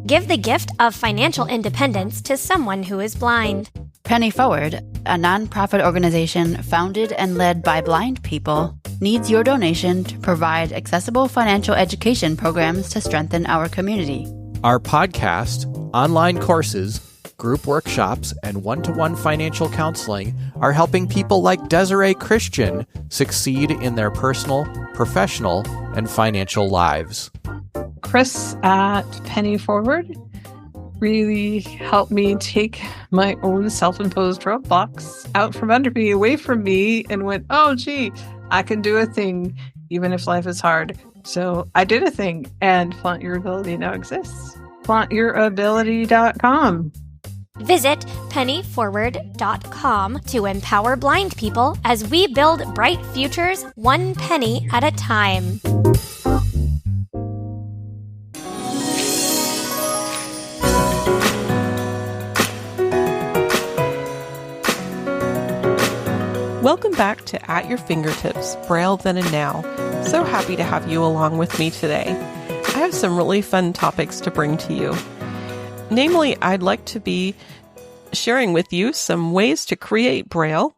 Give the gift of financial independence to someone who is blind. Penny Forward, a nonprofit organization founded and led by blind people, needs your donation to provide accessible financial education programs to strengthen our community. Our podcast, online courses, group workshops, and one-to-one financial counseling are helping people like Desiree Christian succeed in their personal, professional, and financial lives. Chris at Penny Forward really helped me take my own self-imposed roadblocks out from under me, away from me, and went, oh, gee, I can do a thing even if life is hard. So I did a thing, and Flaunt Your Ability now exists. FlauntYourAbility.com. Visit pennyforward.com to empower blind people as we build bright futures one penny at a time. Welcome back to At Your Fingertips, Braille Then and Now. So happy to have you along with me today. I have some really fun topics to bring to you. Namely, I'd like to be sharing with you some ways to create Braille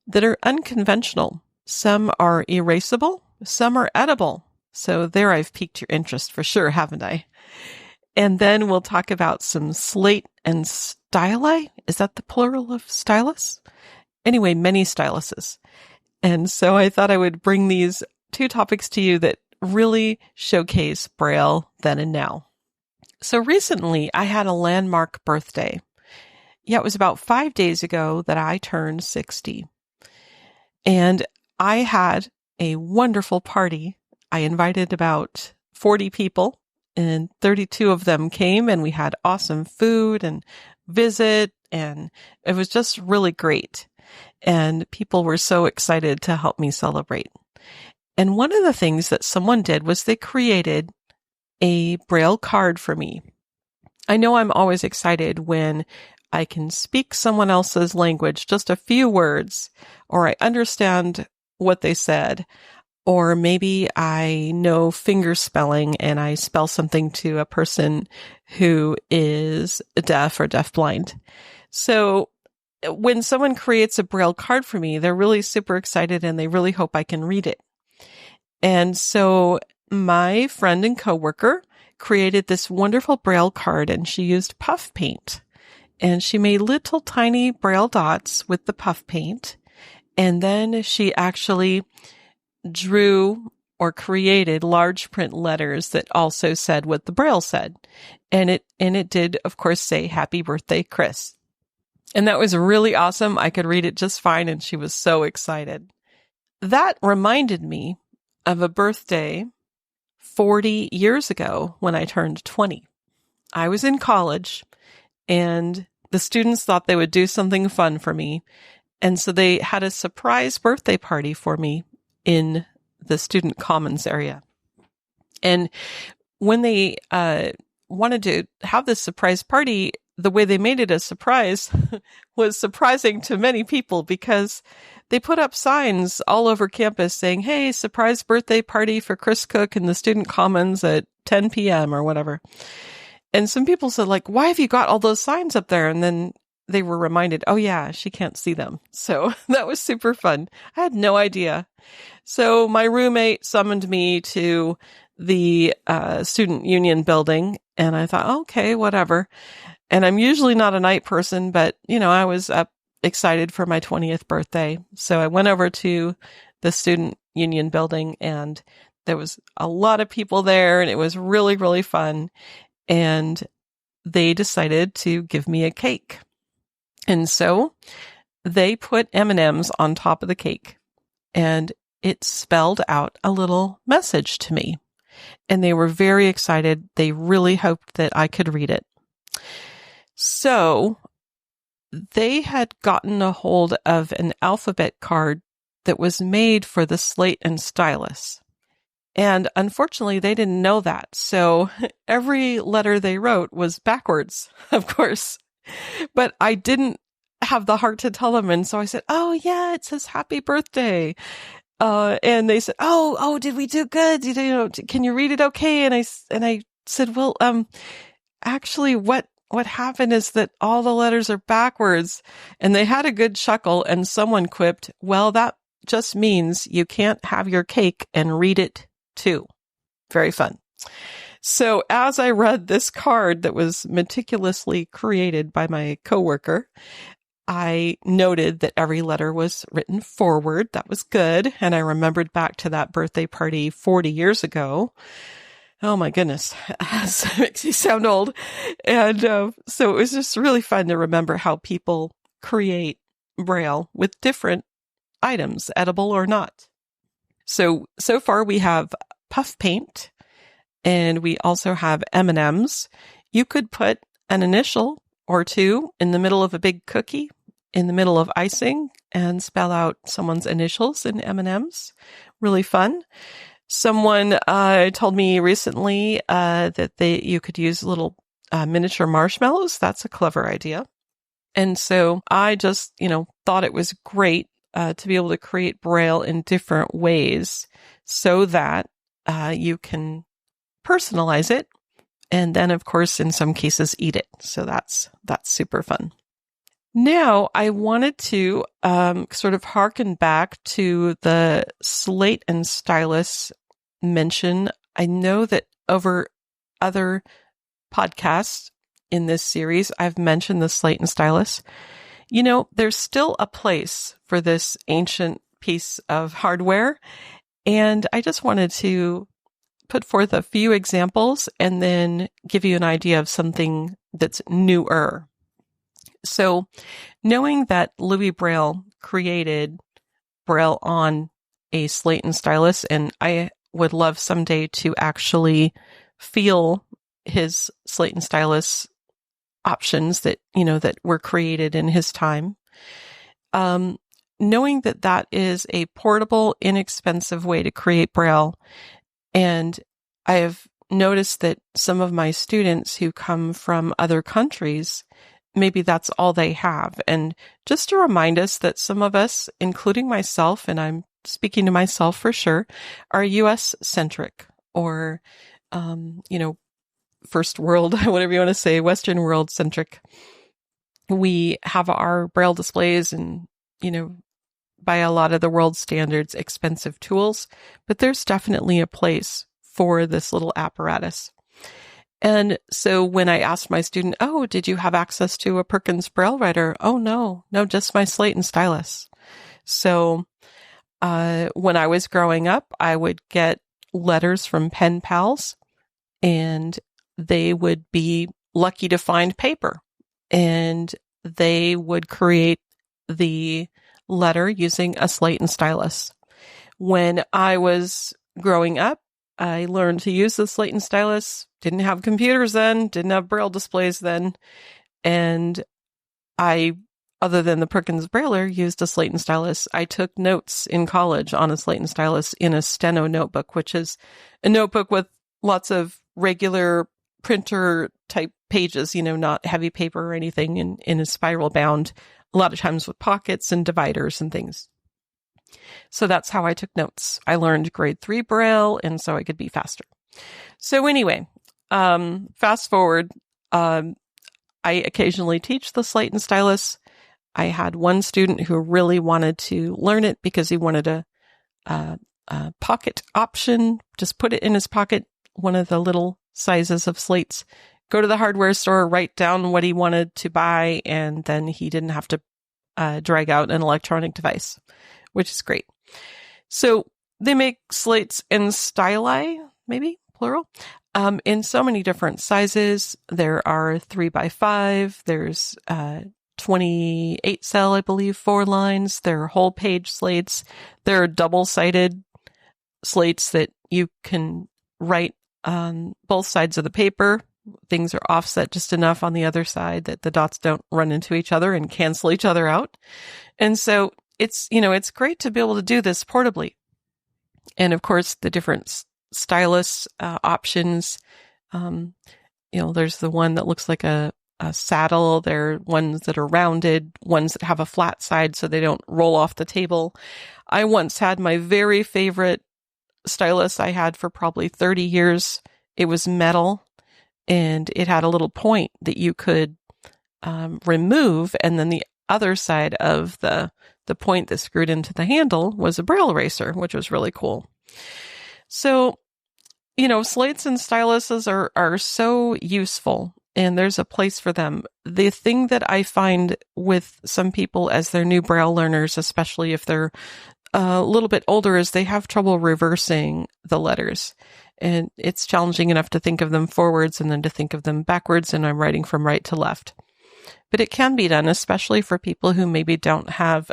that are unconventional. Some are erasable, some are edible. So there I've piqued your interest for sure, haven't I? And then we'll talk about some slate and styli. Is that the plural of stylus? Anyway, many styluses. And so I thought I would bring these two topics to you that really showcase Braille then and now. So recently I had a landmark birthday. Yeah, it was about 5 days ago that I turned 60. And I had a wonderful party. I invited about 40 people, and 32 of them came, and we had awesome food and visit, and it was just really great. And people were so excited to help me celebrate. And one of the things that someone did was they created a Braille card for me. I know I'm always excited when I can speak someone else's language, just a few words, or I understand what they said, or maybe I know finger spelling and I spell something to a person who is deaf or deafblind. So when someone creates a Braille card for me, they're really super excited and they really hope I can read it. And so my friend and coworker created this wonderful Braille card, and she used puff paint. And she made little tiny Braille dots with the puff paint. And then she actually drew or created large print letters that also said what the Braille said. And it did, of course, say, "Happy Birthday, Chris." And that was really awesome. I could read it just fine, and she was so excited. That reminded me of a birthday 40 years ago when I turned 20. I was in college, and the students thought they would do something fun for me. And so they had a surprise birthday party for me in the student commons area. And when they wanted to have this surprise party, the way they made it a surprise was surprising to many people, because they put up signs all over campus saying, "Hey, surprise birthday party for Chris Cook in the student commons at 10 p.m. or whatever." And some people said, like, "Why have you got all those signs up there?" And then they were reminded, oh yeah, she can't see them. So that was super fun. I had no idea. So my roommate summoned me to the student union building, and I thought, okay, whatever. And I'm usually not a night person, but, I was up excited for my 20th birthday. So I went over to the student union building, and there was a lot of people there, and it was really, really fun. And they decided to give me a cake. And so they put M&Ms on top of the cake, and it spelled out a little message to me. And they were very excited. They really hoped that I could read it. So they had gotten a hold of an alphabet card that was made for the slate and stylus. And unfortunately, they didn't know that. So every letter they wrote was backwards, of course. But I didn't have the heart to tell them. And so I said, oh, yeah, it says happy birthday. And they said, oh, did we do good? Can you read it okay? And I said, well, actually what happened is that all the letters are backwards. And they had a good chuckle, and someone quipped, well, that just means you can't have your cake and read it too. Very fun. So as I read this card that was meticulously created by my coworker, I noted that every letter was written forward. That was good. And I remembered back to that birthday party 40 years ago. Oh my goodness. It makes me sound old. And so it was just really fun to remember how people create Braille with different items, edible or not. So far we have puff paint, and we also have M&Ms. You could put an initial or two in the middle of a big cookie, in the middle of icing, and spell out someone's initials in M&Ms. Really fun. Someone told me recently that you could use little miniature marshmallows. That's a clever idea. And so I just, thought it was great to be able to create Braille in different ways so that you can personalize it, and then, of course, in some cases, eat it. So that's super fun. Now, I wanted to sort of harken back to the Slate and Stylus mention. I know that over other podcasts in this series, I've mentioned the Slate and Stylus. There's still a place for this ancient piece of hardware, and I just wanted to put forth a few examples and then give you an idea of something that's newer. So, knowing that Louis Braille created Braille on a Slate and Stylus, and I would love someday to actually feel his Slate and Stylus options that were created in his time. Knowing that is a portable, inexpensive way to create Braille. And I have noticed that some of my students who come from other countries, maybe that's all they have. And just to remind us that some of us, including myself, and I'm speaking to myself for sure, are US centric or, first world, whatever you want to say, Western world centric. We have our Braille displays and, by a lot of the world standards, expensive tools, but there's definitely a place for this little apparatus. And so when I asked my student, oh, did you have access to a Perkins Braille writer? Oh, no, just my Slate and Stylus. So when I was growing up, I would get letters from pen pals, and they would be lucky to find paper, and they would create the letter using a Slate and Stylus. When I was growing up, I learned to use the Slate and Stylus. Didn't have computers then, didn't have Braille displays then. And I, other than the Perkins Brailler, used a Slate and Stylus. I took notes in college on a Slate and Stylus in a steno notebook, which is a notebook with lots of regular printer type pages, not heavy paper or anything, in a spiral bound, a lot of times with pockets and dividers and things. So that's how I took notes. I learned grade 3 Braille, and so I could be faster. So anyway, fast forward, I occasionally teach the Slate and Stylus. I had one student who really wanted to learn it because he wanted a pocket option, just put it in his pocket, one of the little sizes of slates, go to the hardware store, write down what he wanted to buy, and then he didn't have to drag out an electronic device, which is great. So they make slates and styli, maybe plural, in so many different sizes. There are 3x5. There's 28 cell, I believe, 4 lines. There are whole page slates. There are double-sided slates that you can write on both sides of the paper. Things are offset just enough on the other side that the dots don't run into each other and cancel each other out. And so it's great to be able to do this portably. And of course, the different stylus options, there's the one that looks like a saddle. There are ones that are rounded, ones that have a flat side so they don't roll off the table. I once had my very favorite stylus I had for probably 30 years. It was metal, and it had a little point that you could remove, and then the other side of the point that screwed into the handle was a Braille eraser, which was really cool. So, slates and styluses are so useful, and there's a place for them. The thing that I find with some people as they're new Braille learners, especially if they're a little bit older, is they have trouble reversing the letters. And it's challenging enough to think of them forwards and then to think of them backwards, and I'm writing from right to left. But it can be done, especially for people who maybe don't have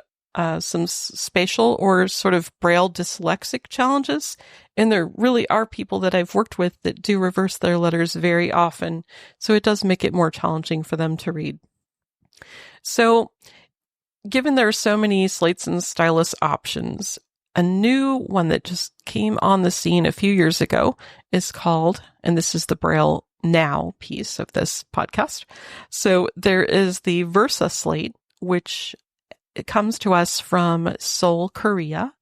some spatial or sort of Braille dyslexic challenges. And there really are people that I've worked with that do reverse their letters very often. So it does make it more challenging for them to read. So given there are so many slates and stylus options, a new one that just came on the scene a few years ago is called, and this is the Braille Now piece of this podcast. So there is the VersaSlate, which it comes to us from Seoul, Korea,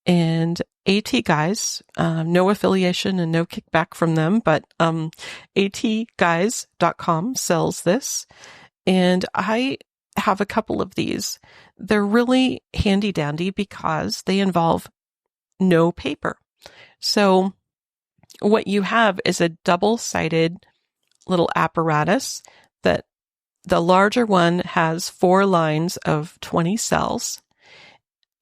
and AT Guys, no affiliation and no kickback from them, but atguys.com sells this. And I have a couple of these. They're really handy dandy because they involve no paper. So what you have is a double-sided little apparatus that the larger one has 4 lines of 20 cells,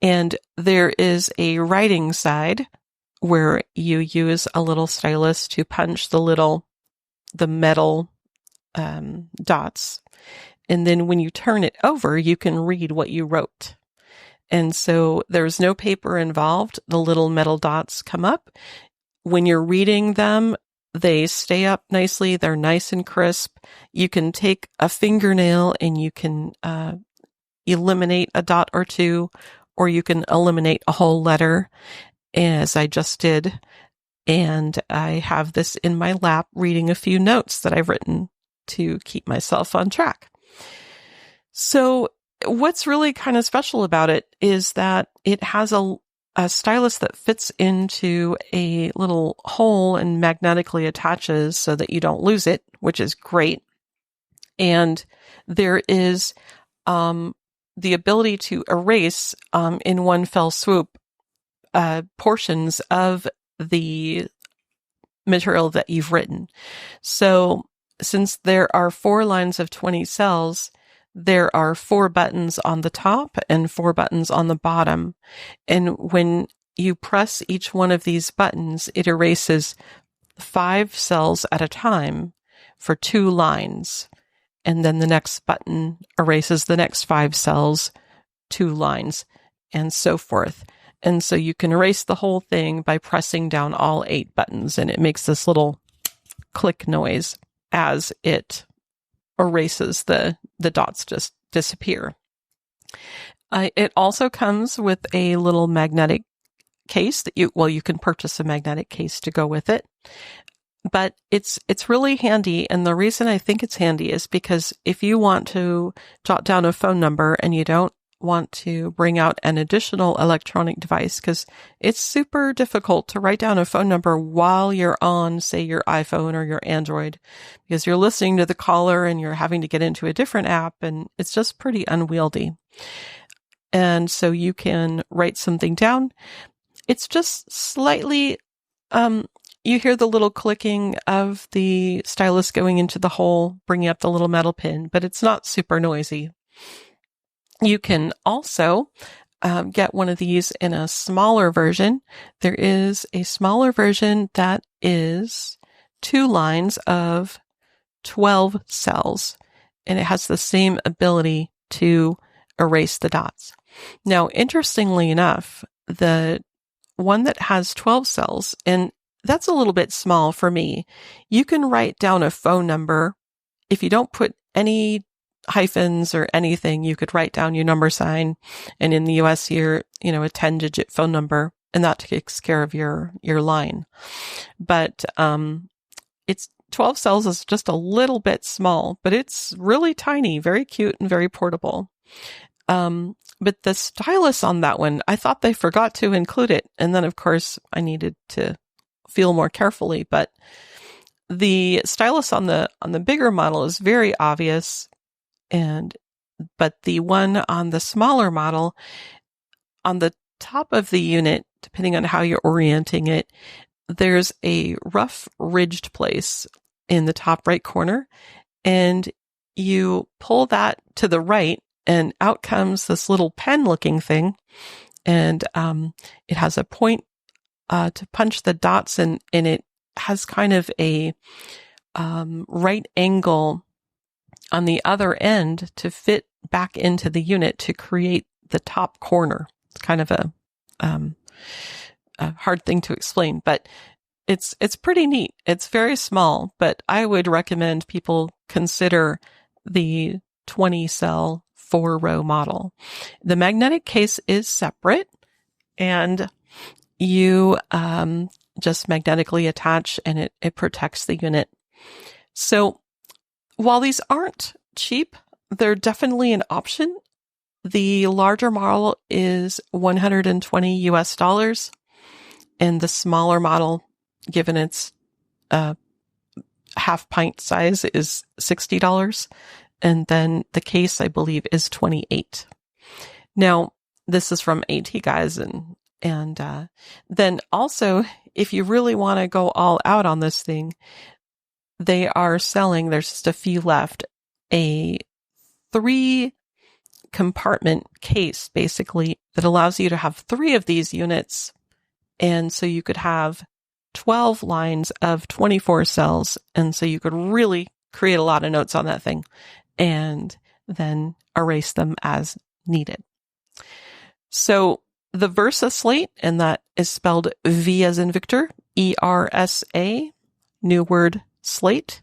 and there is a writing side where you use a little stylus to punch the metal dots. And then when you turn it over, you can read what you wrote. And so there's no paper involved. The little metal dots come up. When you're reading them, they stay up nicely. They're nice and crisp. You can take a fingernail and you can eliminate a dot or two, or you can eliminate a whole letter, as I just did. And I have this in my lap reading a few notes that I've written to keep myself on track. So what's really kind of special about it is that it has a stylus that fits into a little hole and magnetically attaches so that you don't lose it, which is great. And there is the ability to erase in one fell swoop portions of the material that you've written. So since there are 4 lines of 20 cells, there are 4 buttons on the top and 4 buttons on the bottom. And when you press each one of these buttons, it erases 5 cells at a time for 2 lines. And then the next button erases the next 5 cells, 2 lines, and so forth. And so you can erase the whole thing by pressing down all 8 buttons, and it makes this little click noise as it erases the dots just disappear. It also comes with a little magnetic case that you can purchase a magnetic case to go with it. But it's really handy, and the reason I think it's handy is because if you want to jot down a phone number and you don't want to bring out an additional electronic device, because it's super difficult to write down a phone number while you're on, say, your iPhone or your Android, because you're listening to the caller and you're having to get into a different app, and it's just pretty unwieldy. And so you can write something down. It's just slightly, you hear the little clicking of the stylus going into the hole, bringing up the little metal pin, but it's not super noisy. You can also get one of these in a smaller version. There is a smaller version that is 2 lines of 12 cells, and it has the same ability to erase the dots. Now, interestingly enough, the one that has 12 cells, and that's a little bit small for me, you can write down a phone number. If you don't put any hyphens or anything, you could write down your number sign, and in the US, you're, a 10-digit phone number, and that takes care of your line. But it's 12 cells is just a little bit small, but it's really tiny, very cute, and very portable. But the stylus on that one, I thought they forgot to include it, and then of course I needed to feel more carefully, but the stylus on the bigger model is very obvious, but the one on the smaller model, on the top of the unit, depending on how you're orienting it, there's a rough ridged place in the top right corner, and you pull that to the right, and out comes this little pen looking thing, and it has a point to punch the dots in, and it has kind of a right angle on the other end to fit back into the unit to create the top corner. It's kind of a hard thing to explain, but it's pretty neat. It's very small, but I would recommend people consider the 20 cell 4-row model. The magnetic case is separate, and you just magnetically attach, and it protects the unit. So while these aren't cheap, they're definitely an option. The larger model is $120 US, and the smaller model, given its half pint size, is $60. And then the case, I believe, is $28. Now, this is from AT Guys, and then also, if you really want to go all out on this thing, they are selling, there's just a few left, a 3-compartment case, basically, that allows you to have 3 of these units. And so you could have 12 lines of 24 cells. And so you could really create a lot of notes on that thing and then erase them as needed. So the VersaSlate, and that is spelled V as in Victor, ERSA, new word slate,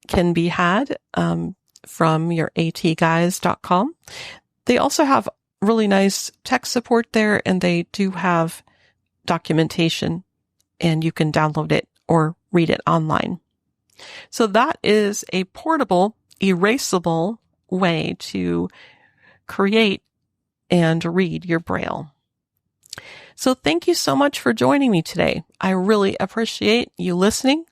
can be had from your atguys.com. They also have really nice tech support there, and they do have documentation, and you can download it or read it online. So that is a portable, erasable way to create and read your Braille. So thank you so much for joining me today. I really appreciate you listening,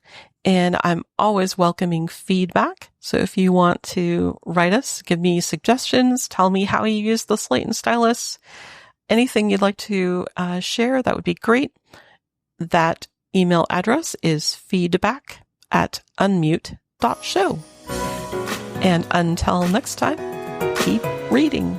and I'm always welcoming feedback. So if you want to write us, give me suggestions, tell me how you use the Slate and Stylus, anything you'd like to share, that would be great. That email address is feedback@unmute.show. And until next time, keep reading.